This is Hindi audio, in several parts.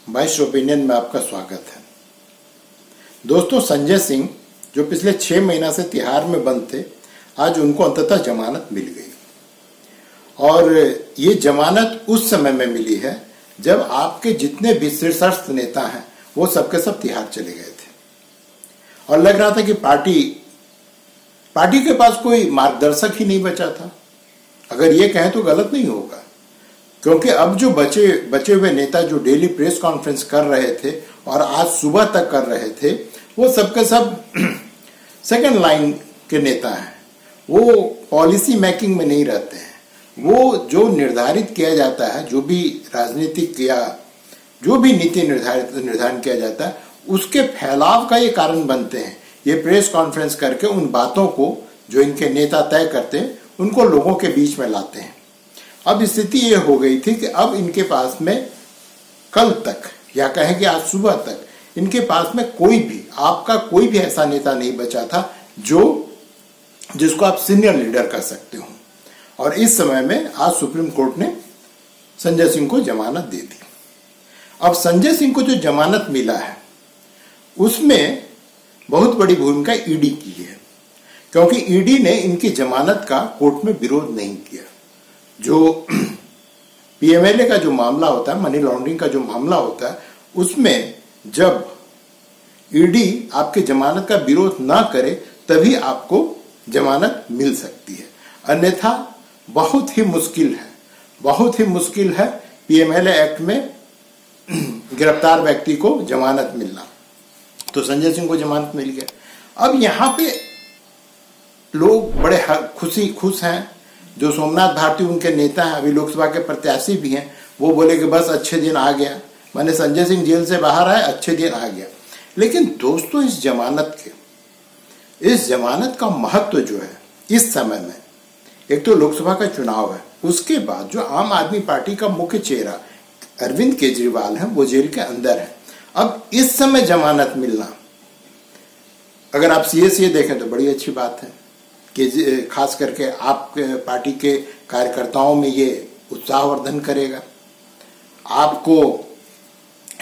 वॉइस ओपिनियन में आपका स्वागत है। दोस्तों, संजय सिंह जो पिछले 6 महीना से तिहाड़ में बंद थे, आज उनको अंततः जमानत मिल गई। और ये जमानत उस समय में मिली है जब आपके जितने भी शीर्षस्थ नेता हैं वो सबके सब तिहाड़ चले गए थे और लग रहा था कि पार्टी के पास कोई मार्गदर्शक ही नहीं बचा था। अगर ये कहें तो गलत नहीं होगा, क्योंकि अब जो बचे हुए नेता जो डेली प्रेस कॉन्फ्रेंस कर रहे थे और आज सुबह तक कर रहे थे, वो सबके सब सेकंड लाइन के नेता हैं। वो पॉलिसी मेकिंग में नहीं रहते हैं। वो जो निर्धारित किया जाता है, जो भी राजनीतिक या जो भी नीति निर्धारण किया जाता है, उसके फैलाव का ये कारण बनते हैं। ये प्रेस कॉन्फ्रेंस करके उन बातों को जो इनके नेता तय करते हैं उनको लोगों के बीच में लाते हैं। अब स्थिति ये हो गई थी कि अब इनके पास में कल तक या कहें कि आज सुबह तक इनके पास में आपका कोई भी ऐसा नेता नहीं बचा था जिसको आप सीनियर लीडर कर सकते हो। और इस समय में आज सुप्रीम कोर्ट ने संजय सिंह को जमानत दे दी। अब संजय सिंह को जो जमानत मिला है उसमें बहुत बड़ी भूमिका ईडी की है, क्योंकि ईडी ने इनकी जमानत का कोर्ट में विरोध नहीं किया। जो पीएमएलए का जो मामला होता है, मनी लॉन्ड्रिंग का जो मामला होता है, उसमें जब ईडी आपके जमानत का विरोध ना करे तभी आपको जमानत मिल सकती है, अन्यथा बहुत ही मुश्किल है पीएमएलए एक्ट में गिरफ्तार व्यक्ति को जमानत मिलना। तो संजय सिंह को जमानत मिल गया। अब यहाँ पे लोग बड़े खुश हैं। जो सोमनाथ भारती उनके नेता हैं, अभी लोकसभा के प्रत्याशी भी हैं, वो बोले कि बस अच्छे दिन आ गया, मैंने संजय सिंह जेल से बाहर आए, अच्छे दिन आ गया। लेकिन दोस्तों, इस जमानत का महत्व जो है इस समय में, एक तो लोकसभा का चुनाव है, उसके बाद जो आम आदमी पार्टी का मुख्य चेहरा अरविंद केजरीवाल है वो जेल के अंदर है। अब इस समय जमानत मिलना, अगर आप सीए देखें तो बड़ी अच्छी बात है कि खास करके आपके पार्टी के कार्यकर्ताओं में ये उत्साहवर्धन करेगा। आपको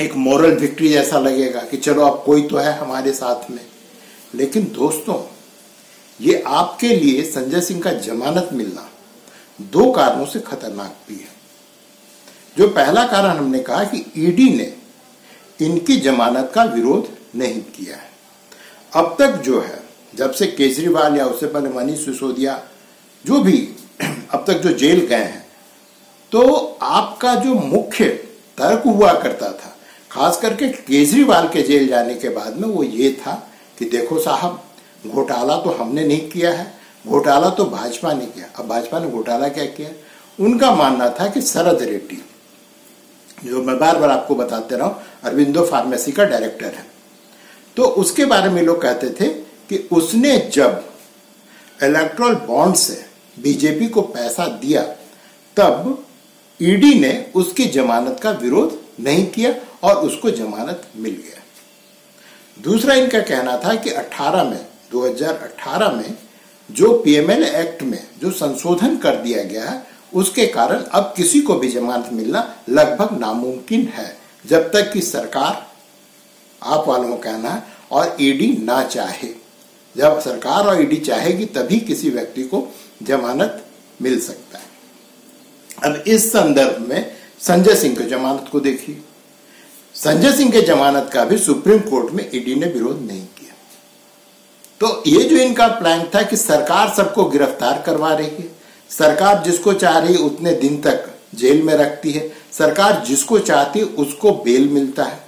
एक मोरल विक्ट्री जैसा लगेगा कि चलो अब कोई तो है हमारे साथ में। लेकिन दोस्तों, ये आपके लिए संजय सिंह का जमानत मिलना 2 कारणों से खतरनाक भी है। जो पहला कारण हमने कहा कि ईडी ने इनकी जमानत का विरोध नहीं किया है। अब तक जो है, जब से केजरीवाल या उससे पहले मनीष सिसोदिया जो भी अब तक जो जेल गए हैं, तो आपका जो मुख्य तर्क हुआ करता था, खास करके केजरीवाल के जेल जाने के बाद में, वो ये था कि देखो साहब, घोटाला तो हमने नहीं किया है, घोटाला तो भाजपा ने किया। अब भाजपा ने घोटाला क्या किया? उनका मानना था कि शरद रेड्डी, जो मैं बार बार आपको बताते रहा हूं, अरविंदो फार्मेसी का डायरेक्टर है, तो उसके बारे में लोग कहते थे कि उसने जब इलेक्ट्रल बॉन्ड से बीजेपी को पैसा दिया तब ईडी ने उसकी जमानत का विरोध नहीं किया और उसको जमानत मिल गया। दूसरा इनका कहना था कि 2018 में जो पीएमएलए एक्ट में जो संशोधन कर दिया गया है, उसके कारण अब किसी को भी जमानत मिलना लगभग नामुमकिन है, जब तक कि सरकार, आप वालों का कहना है, और ईडी ना चाहे। जब सरकार और ईडी चाहेगी तभी किसी व्यक्ति को जमानत मिल सकता है। अब इस संदर्भ में संजय सिंह की जमानत को देखिए। संजय सिंह के जमानत का भी सुप्रीम कोर्ट में ईडी ने विरोध नहीं किया। तो ये जो इनका प्लान था कि सरकार सबको गिरफ्तार करवा रही है, सरकार जिसको चाह रही है उतने दिन तक जेल में रखती है, सरकार जिसको चाहती है उसको बेल मिलता है।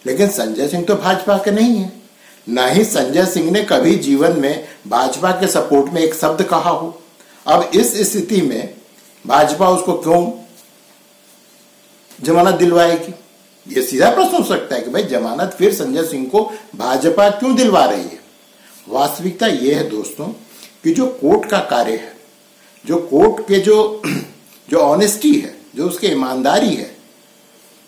लेकिन संजय सिंह तो भाजपा के नहीं है, ना ही संजय सिंह ने कभी जीवन में भाजपा के सपोर्ट में एक शब्द कहा हो। अब इस स्थिति में भाजपा उसको क्यों जमानत दिलवाएगी? ये सीधा प्रश्न हो सकता है कि भाई जमानत फिर संजय सिंह को भाजपा क्यों दिलवा रही है? वास्तविकता यह है दोस्तों कि जो कोर्ट का कार्य है, जो कोर्ट के जो ऑनेस्टी है, जो उसकी ईमानदारी है,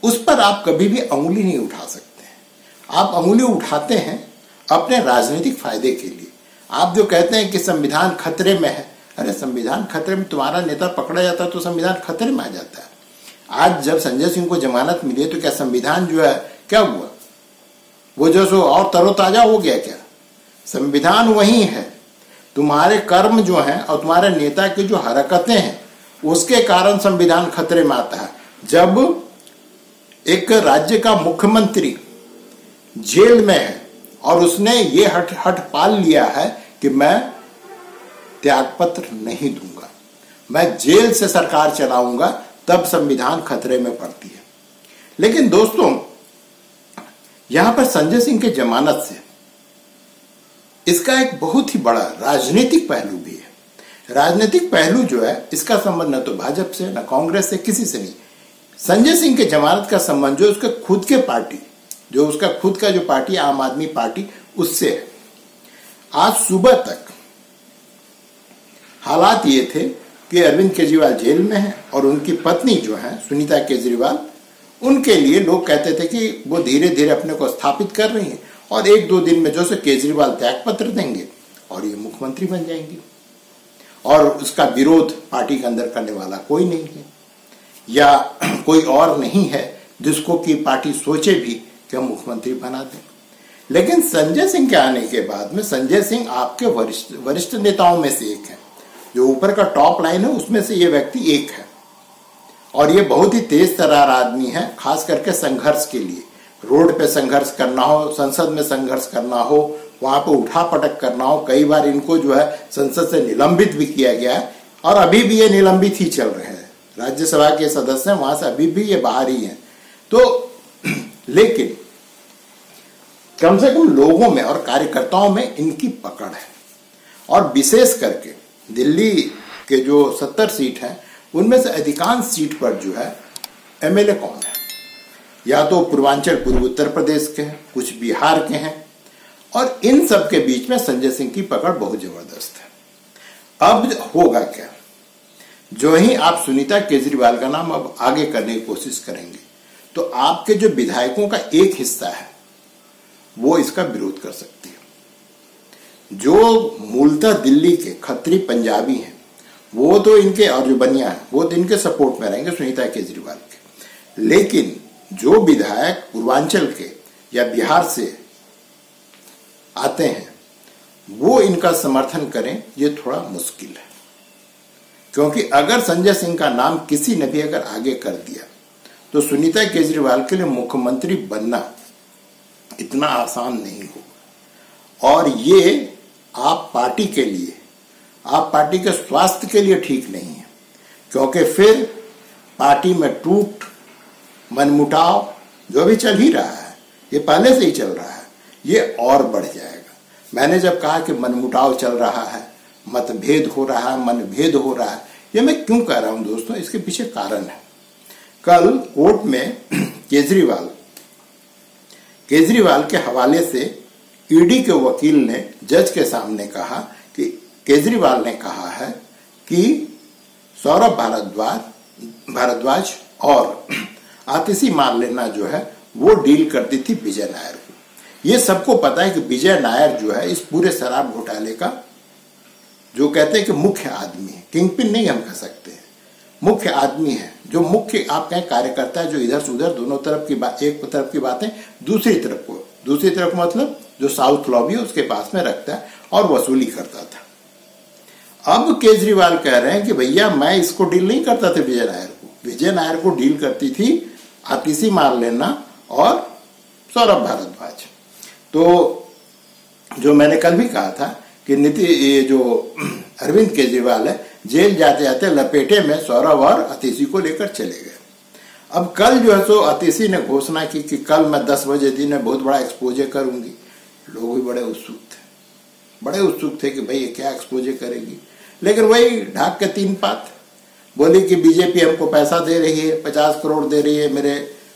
उस पर आप कभी भी अंगुली नहीं उठा सकते हैं। आप अंगुली उठाते हैं अपने राजनीतिक फायदे के लिए। आप जो कहते हैं कि संविधान खतरे में है, अरे संविधान खतरे में, तुम्हारा नेता पकड़ा जाता है तो संविधान खतरे में आ जाता है। आज जब संजय सिंह को जमानत मिली है तो क्या संविधान जो है क्या हुआ, वो जो सो और तरोताजा हो गया क्या? संविधान वही है, तुम्हारे कर्म जो हैं और तुम्हारे नेता की जो हरकतें हैं उसके कारण संविधान खतरे में आता है। जब एक राज्य का मुख्यमंत्री जेल में है और उसने ये हट पाल लिया है कि मैं त्यागपत्र नहीं दूंगा, मैं जेल से सरकार चलाऊंगा, तब संविधान खतरे में पड़ती है। लेकिन दोस्तों, यहां पर संजय सिंह के जमानत से इसका एक बहुत ही बड़ा राजनीतिक पहलू भी है। राजनीतिक पहलू जो है इसका संबंध न तो भाजपा से न कांग्रेस से, किसी से नहीं। संजय सिंह के जमानत का संबंध जो उसके खुद के पार्टी, जो उसका खुद का जो पार्टी आम आदमी पार्टी, उससे है। आज सुबह तक हालात ये थे कि अरविंद केजरीवाल जेल में है और उनकी पत्नी जो है सुनीता केजरीवाल, उनके लिए लोग कहते थे कि वो धीरे धीरे अपने को स्थापित कर रही हैं और 1-2 दिन में जो से केजरीवाल त्यागपत्र देंगे और ये मुख्यमंत्री बन जाएंगे और उसका विरोध पार्टी के अंदर करने वाला कोई नहीं है या कोई और नहीं है जिसको कि पार्टी सोचे भी कि हम मुख्यमंत्री बना दें। लेकिन संजय सिंह के आने के बाद में संजय सिंह आपके वरिष्ठ नेताओं में से एक है, जो ऊपर का टॉप लाइन है उसमें से ये व्यक्ति एक है और ये बहुत ही तेज तर्रार आदमी है, खास करके संघर्ष के लिए। रोड पे संघर्ष करना हो, संसद में संघर्ष करना हो, वहां पे उठा पटक करना हो, कई बार इनको जो है संसद से निलंबित भी किया गया है और अभी भी ये निलंबित ही चल रहे हैं। राज्यसभा के सदस्य वहां से अभी भी ये बाहर ही हैं। तो लेकिन कम से कम लोगों में और कार्यकर्ताओं में इनकी पकड़ है और विशेष करके दिल्ली के जो 70 सीट हैं उनमें से अधिकांश सीट पर जो है एमएलए कौन है, या तो पूर्वांचल पूर्व उत्तर प्रदेश के हैं, कुछ बिहार के हैं और इन सब के बीच में संजय सिंह की पकड़ बहुत जबरदस्त है। अब होगा क्या, जो ही आप सुनीता केजरीवाल का नाम अब आगे करने की कोशिश करेंगे तो आपके जो विधायकों का एक हिस्सा है वो इसका विरोध कर सकती है। जो मूलतः दिल्ली के खत्री पंजाबी हैं वो तो इनके, और जो बनिया है वो तो इनके सपोर्ट में रहेंगे सुनीता केजरीवाल के। लेकिन जो विधायक पूर्वांचल के या बिहार से आते हैं वो इनका समर्थन करें, ये थोड़ा मुश्किल है। क्योंकि अगर संजय सिंह का नाम किसी ने भी अगर आगे कर दिया तो सुनीता केजरीवाल के लिए मुख्यमंत्री बनना इतना आसान नहीं होगा और ये आप पार्टी के लिए, आप पार्टी के स्वास्थ्य के लिए ठीक नहीं है। क्योंकि फिर पार्टी में टूट, मनमुटाव जो भी चल ही रहा है, ये पहले से ही चल रहा है, ये और बढ़ जाएगा। मैंने जब कहा कि मनमुटाव चल रहा है, मतभेद हो रहा है, मनभेद हो रहा है, ये मैं क्यों कह रहा हूं दोस्तों, इसके पीछे कारण है। कल कोर्ट में केजरीवाल के हवाले से ईडी के वकील ने जज के सामने कहा कि केजरीवाल ने कहा है कि सौरभ भारद्वाज और आतिशी मारलेना जो है वो डील करती थी विजय नायर को। ये सबको पता है कि विजय नायर जो है इस पूरे शराब घोटाले का जो कहते हैं कि मुख्य आदमी है, किंगपिन नहीं हम कह सकते हैं, मुख्य आदमी है। जो मुख्य आप कहें कार्यकर्ता है, जो इधर से उधर दोनों तरफ की बात, एक तरफ की बातें दूसरी तरफ मतलब जो साउथ लॉबी है उसके पास में रखता है और वसूली करता था। अब केजरीवाल कह रहे हैं कि भैया मैं इसको डील नहीं करता था विजय नायर को डील करती थी आतिशी मारलेना और सौरभ भारद्वाज। तो जो मैंने कल भी कहा था कि ये जो अरविंद केजरीवाल है जेल जाते जाते लपेटे में सौरभ और आतिशी को लेकर चले गए। अब कल जो है सो आतिशी ने घोषणा की कि कल मैं 10 बजे दिन में बहुत बड़ा एक्सपोजे करूंगी। लोग भी बड़े उत्सुक थे कि भाई ये क्या एक्सपोजे करेगी। लेकिन वही ढाक के 3 बात बोली कि बीजेपी हमको पैसा दे रही है, 50 करोड़ दे रही है मेरे,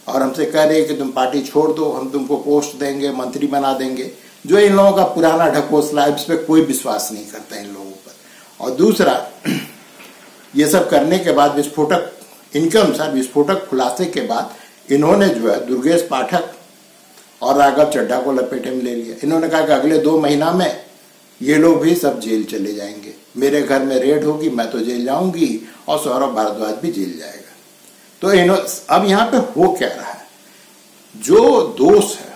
और हमसे कह रही है कि तुम पार्टी छोड़ दो, हम तुमको पोस्ट देंगे, मंत्री बना देंगे। जो इन लोगों का पुराना ढकोसला है, इस पर कोई विश्वास नहीं करता इन लोगों पर। और दूसरा, ये सब करने के बाद इनके अनुसार विस्फोटक खुलासे के बाद इन्होंने जो है दुर्गेश पाठक और राघव चड्ढा को लपेटे में ले लिया। इन्होंने कहा कि अगले 2 महीना में ये लोग भी सब जेल चले जाएंगे, मेरे घर में रेड होगी, मैं तो जेल जाऊंगी और सौरभ भारद्वाज भी जेल जाएगा। तो अब यहां पे हो क्या रहा है, जो दोष है,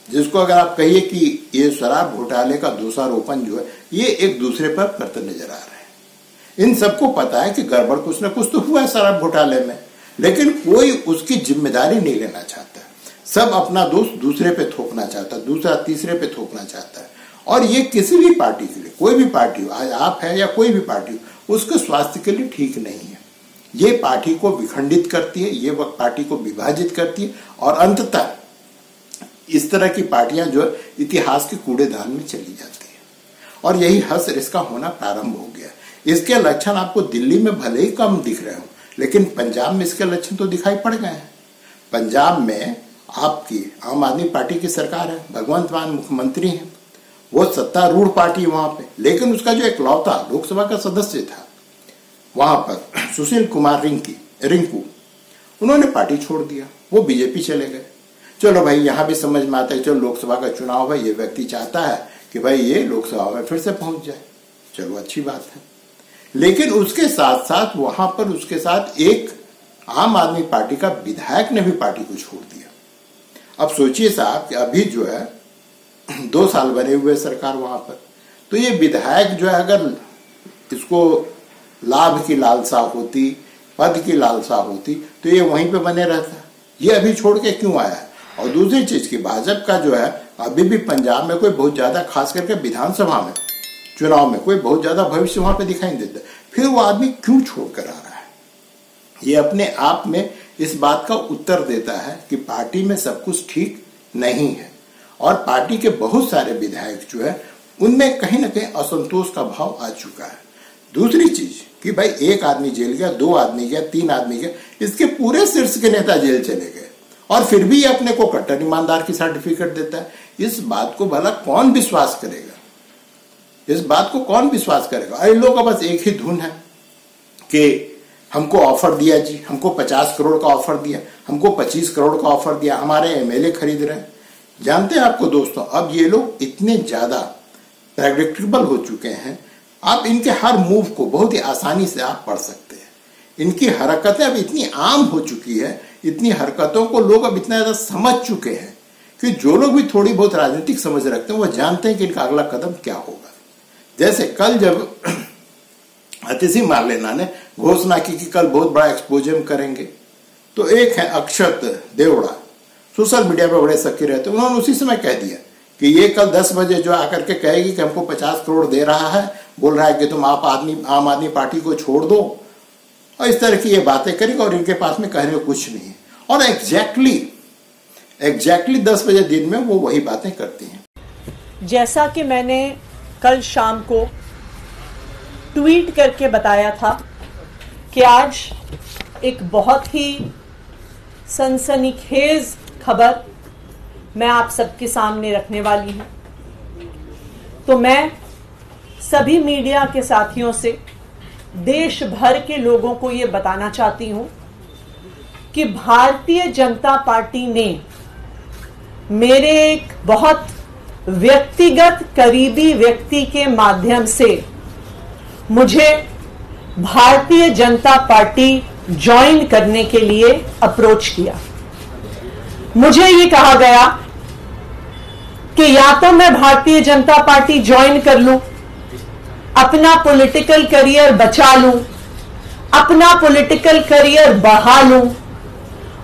जिसको अगर आप कहिए कि ये शराब घोटाले का दोषारोपण जो है ये एक दूसरे पर करते नजर आ रहे हैं। इन सबको पता है कि गड़बड़ कुछ ना कुछ तो हुआ है शराब घोटाले में, लेकिन कोई उसकी जिम्मेदारी नहीं लेना चाहता। सब अपना दोष दूसरे पे थोपना चाहता है, दूसरा तीसरे पे थोपना चाहता है। और ये किसी भी पार्टी के लिए, कोई भी पार्टी हो, आज आप है या कोई भी पार्टी हो, उसके स्वास्थ्य के लिए ठीक नहीं है। ये पार्टी को विखंडित करती है, ये वक्त पार्टी को विभाजित करती है, और अंततः इस तरह की पार्टियां जो इतिहास के कूड़ेदान में चली जाती है। और यही हश्र इसका होना प्रारंभ हो गया। इसके लक्षण आपको दिल्ली में भले ही कम दिख रहे हो, लेकिन पंजाब में इसके लक्षण तो दिखाई पड़ गए हैं। पंजाब में आपकी आम आदमी पार्टी की सरकार है, भगवंत मान मुख्यमंत्री हैं, वो सत्तारूढ़ पार्टी वहां पे, लेकिन उसका जो इकलौता लोकसभा का सदस्य था वहां पर सुशील कुमार रिंकू, उन्होंने पार्टी छोड़ दिया, वो बीजेपी चले गए। चलो भाई, यहां भी समझ में आता है, चलो लोकसभा का चुनाव है, ये व्यक्ति चाहता है कि भाई ये लोकसभा में फिर से पहुंच जाए, चलो अच्छी बात है। लेकिन उसके साथ साथ वहां पर उसके साथ एक आम आदमी पार्टी का विधायक ने भी पार्टी को छोड़ दिया। अब सोचिए साहब कि अभी जो है 2 साल बने हुए सरकार वहां पर, तो ये विधायक जो है अगर इसको लाभ की लालसा होती, पद की लालसा होती, तो ये वहीं पे बने रहता। ये अभी छोड़ के क्यों आया है? और दूसरी चीज की भाजपा का जो है अभी भी पंजाब में कोई बहुत ज्यादा, खास करके विधानसभा में चुनाव में कोई बहुत ज्यादा भविष्य वहां पे दिखाई नहीं देता। फिर वो आदमी क्यों छोड़कर आ रहा है? ये अपने आप में इस बात का उत्तर देता है कि पार्टी में सब कुछ ठीक नहीं है, और पार्टी के बहुत सारे विधायक जो है उनमें कहीं ना कहीं असंतोष का भाव आ चुका है। दूसरी चीज कि भाई एक आदमी जेल गया, 2 आदमी गया, 3 आदमी गया, इसके पूरे शीर्ष के नेता जेल चले गए, और फिर भी अपने को कट्टर ईमानदार की सर्टिफिकेट देता है। इस बात को भला कौन विश्वास करेगा? इस बात को कौन विश्वास करेगा? अरे लोगों का बस एक ही धुन है कि हमको ऑफर दिया जी, हमको 50 करोड़ का ऑफर दिया, हमको 25 करोड़ का ऑफर दिया, हमारे एमएलए खरीद रहे हैं। जानते हैं आपको दोस्तों, अब ये लोग इतने ज्यादा प्रेडिक्टेबल हो चुके हैं, आप इनके हर मूव को बहुत ही आसानी से आप पढ़ सकते हैं। इनकी हरकतें अब इतनी आम हो चुकी है, इतनी हरकतों को लोग अब इतना ज्यादा समझ चुके हैं कि जो लोग भी थोड़ी बहुत राजनीतिक समझ रखते हैं वो जानते हैं कि इनका अगला कदम क्या होगा। जैसे कल जब अतिथि मार्लेना ने घोषणा की कि कल बहुत बड़ा एक्सपोजर करेंगे, तो एक है अक्षत देवड़ा, सोशल मीडिया पर बड़े सक्रिय रहते, उन्होंने उसी समय कह दिया कि ये कल 10 बजे जो आकर के कहेगी कि हमको 50 करोड़ दे रहा है, बोल रहा है कि तुम आम आदमी पार्टी को छोड़ दो, और इस तरह की ये बातें करेगी, और इनके पास में कहने को कुछ नहीं है। और एग्जैक्टली 10 बजे दिन में वो वही बातें करती हैं। जैसा कि मैंने कल शाम को ट्वीट करके बताया था कि आज एक बहुत ही सनसनीखेज खबर मैं आप सबके सामने रखने वाली हूं, तो मैं सभी मीडिया के साथियों से, देश भर के लोगों को ये बताना चाहती हूं कि भारतीय जनता पार्टी ने मेरे एक बहुत व्यक्तिगत करीबी व्यक्ति के माध्यम से मुझे भारतीय जनता पार्टी ज्वाइन करने के लिए अप्रोच किया। मुझे ये कहा गया कि या तो मैं भारतीय जनता पार्टी ज्वाइन कर लूं, अपना पॉलिटिकल करियर बचा लूं, अपना पॉलिटिकल करियर बढ़ा लूं,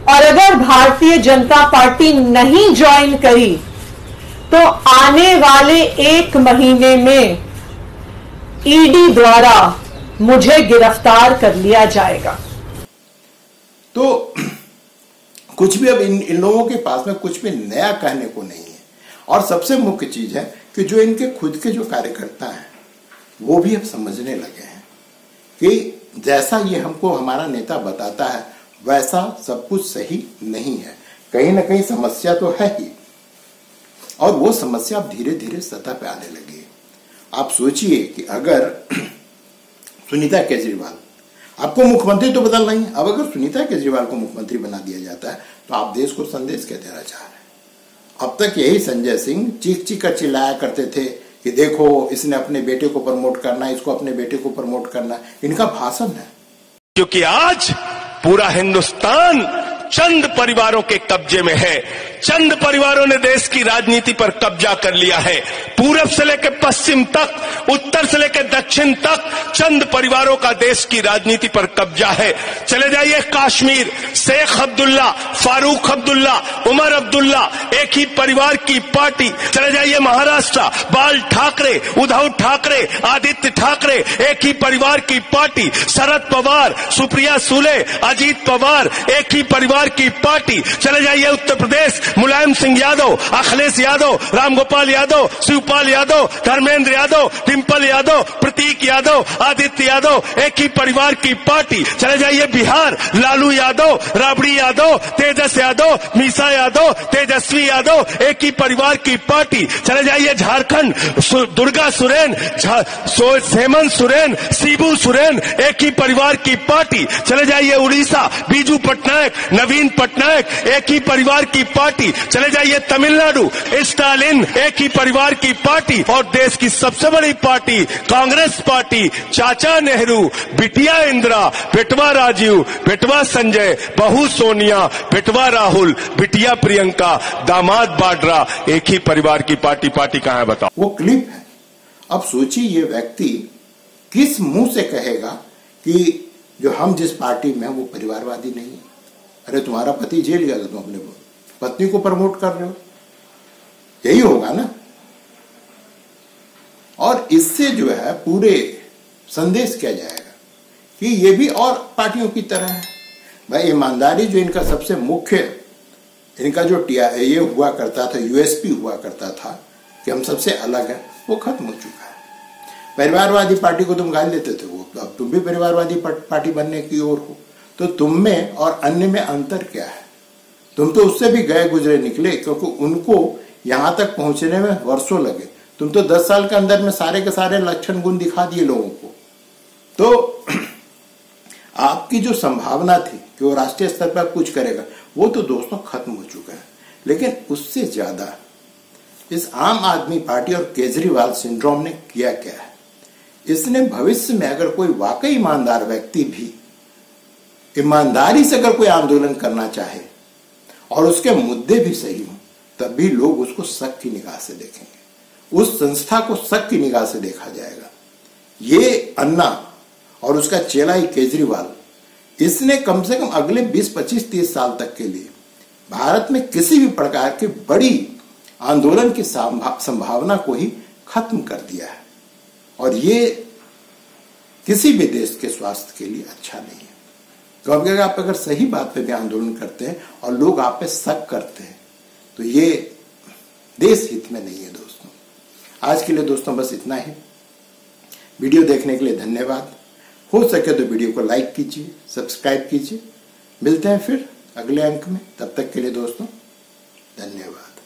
और अगर भारतीय जनता पार्टी नहीं ज्वाइन करी तो आने वाले 1 महीने में ईडी द्वारा मुझे गिरफ्तार कर लिया जाएगा। तो कुछ भी अब इन लोगों के पास में कुछ भी नया कहने को नहीं है। और सबसे मुख्य चीज है कि जो इनके खुद के जो कार्यकर्ता हैं वो भी अब समझने लगे हैं कि जैसा ये हमको हमारा नेता बताता है वैसा सब कुछ सही नहीं है, कहीं ना कहीं समस्या तो है ही, और वो समस्या अब धीरे धीरे सतह पे आने लगी है। आप सोचिए कि अगर सुनीता केजरीवाल, आपको मुख्यमंत्री तो बदलना ही है, अब अगर सुनीता केजरीवाल को मुख्यमंत्री बना दिया जाता है तो आप देश को संदेश क्या देना चाह रहे हैं? अब तक यही संजय सिंह चीख चीख कर चिल्लाया करते थे कि देखो इसने अपने बेटे को प्रमोट करना है, इसको अपने बेटे को प्रमोट करना है। इनका भाषण है, क्योंकि आज पूरा हिंदुस्तान चंद परिवारों के कब्जे में है। चंद परिवारों ने देश की राजनीति पर कब्जा कर लिया है। पूरब से लेकर पश्चिम तक, उत्तर से लेकर दक्षिण तक चंद परिवारों का देश की राजनीति पर कब्जा है। चले जाइए कश्मीर, शेख अब्दुल्ला, फारूक अब्दुल्ला, उमर अब्दुल्ला, एक ही परिवार की पार्टी। चले जाइए महाराष्ट्र, बाल ठाकरे, उद्धव ठाकरे, आदित्य ठाकरे, एक ही परिवार की पार्टी। शरद पवार, सुप्रिया सुले, अजीत पवार, एक ही परिवार की पार्टी। चले जाइए उत्तर प्रदेश, मुलायम सिंह यादव, अखिलेश यादव, रामगोपाल यादव, शिवपाल यादव, धर्मेंद्र यादव, डिंपल यादव, प्रतीक यादव, आदित्य यादव, एक ही परिवार की पार्टी। चले जाइए बिहार, लालू यादव, राबड़ी यादव, तेजस यादव, मीसा यादव, तेजस्वी यादव, एक ही परिवार की पार्टी। चले जाइए झारखंड, दुर्गा सोरेन, हेमंत सोरेन, शिबू सोरेन, एक ही परिवार की पार्टी। चले जाइए उड़ीसा, बीजू पटनायक, नवीन पटनायक, एक ही परिवार की पार्टी। चले जाइए तमिलनाडु, स्टालिन, एक ही परिवार की पार्टी। और देश की सबसे बड़ी पार्टी कांग्रेस पार्टी, चाचा नेहरू, बिटिया इंदिरा, बेटवा राजीव, बेटवा संजय, बहू सोनिया, बेटवा राहुल, बिटिया प्रियंका, दामाद वाड्रा, एक ही परिवार की पार्टी। पार्टी कहां है बताओ? वो क्लिप है। अब सोचिए ये व्यक्ति किस मुंह से कहेगा कि जो हम जिस पार्टी में हैं वो परिवारवादी नहीं है। अरे तुम्हारा पति जेल गया था, तुम अपने पत्नी को प्रमोट कर रहे हो, यही होगा ना। और इससे जो है पूरे संदेश किया जाएगा कि ये भी और पार्टियों की तरह है। भाई ईमानदारी जो इनका सबसे मुख्य, इनका जो ये हुआ करता था, यूएसपी हुआ करता था कि हम सबसे अलग हैं, वो खत्म हो चुका है। परिवारवादी पार्टी को तुम गाली देते थे, वो अब तुम भी परिवारवादी पार्टी बनने की ओर हो। तो तुम में और अन्य में अंतर क्या है? तुम तो उससे भी गए गुजरे निकले, क्योंकि उनको यहां तक पहुंचने में वर्षों लगे। तुम तो 10 साल के अंदर में सारे के सारे लक्षण गुण दिखा दिए लोगों को। तो आपकी जो संभावना थी कि वो राष्ट्रीय स्तर पर कुछ करेगा, वो तो दोस्तों खत्म हो चुका है। लेकिन उससे ज्यादा इस आम आदमी पार्टी और केजरीवाल सिंड्रोम ने किया क्या है? इसने भविष्य में अगर कोई वाकई ईमानदार व्यक्ति भी ईमानदारी से अगर कोई आंदोलन करना चाहे और उसके मुद्दे भी सही हों, तब भी लोग उसको शक की निगाह से देखेंगे, उस संस्था को शक की निगाह से देखा जाएगा। ये अन्ना और उसका चेला ही केजरीवाल, इसने कम से कम अगले 20, 25, 30 साल तक के लिए भारत में किसी भी प्रकार की बड़ी आंदोलन की संभावना को ही खत्म कर दिया है। और ये किसी भी देश के स्वास्थ्य के लिए अच्छा नहीं है। क्योंकि आप अगर सही बात पे भी आंदोलन करते हैं और लोग आप पे शक करते हैं, तो ये देश हित में नहीं है दोस्तों। आज के लिए दोस्तों बस इतना ही। वीडियो देखने के लिए धन्यवाद। हो सके तो वीडियो को लाइक कीजिए, सब्सक्राइब कीजिए। मिलते हैं फिर अगले अंक में। तब तक के लिए दोस्तों धन्यवाद।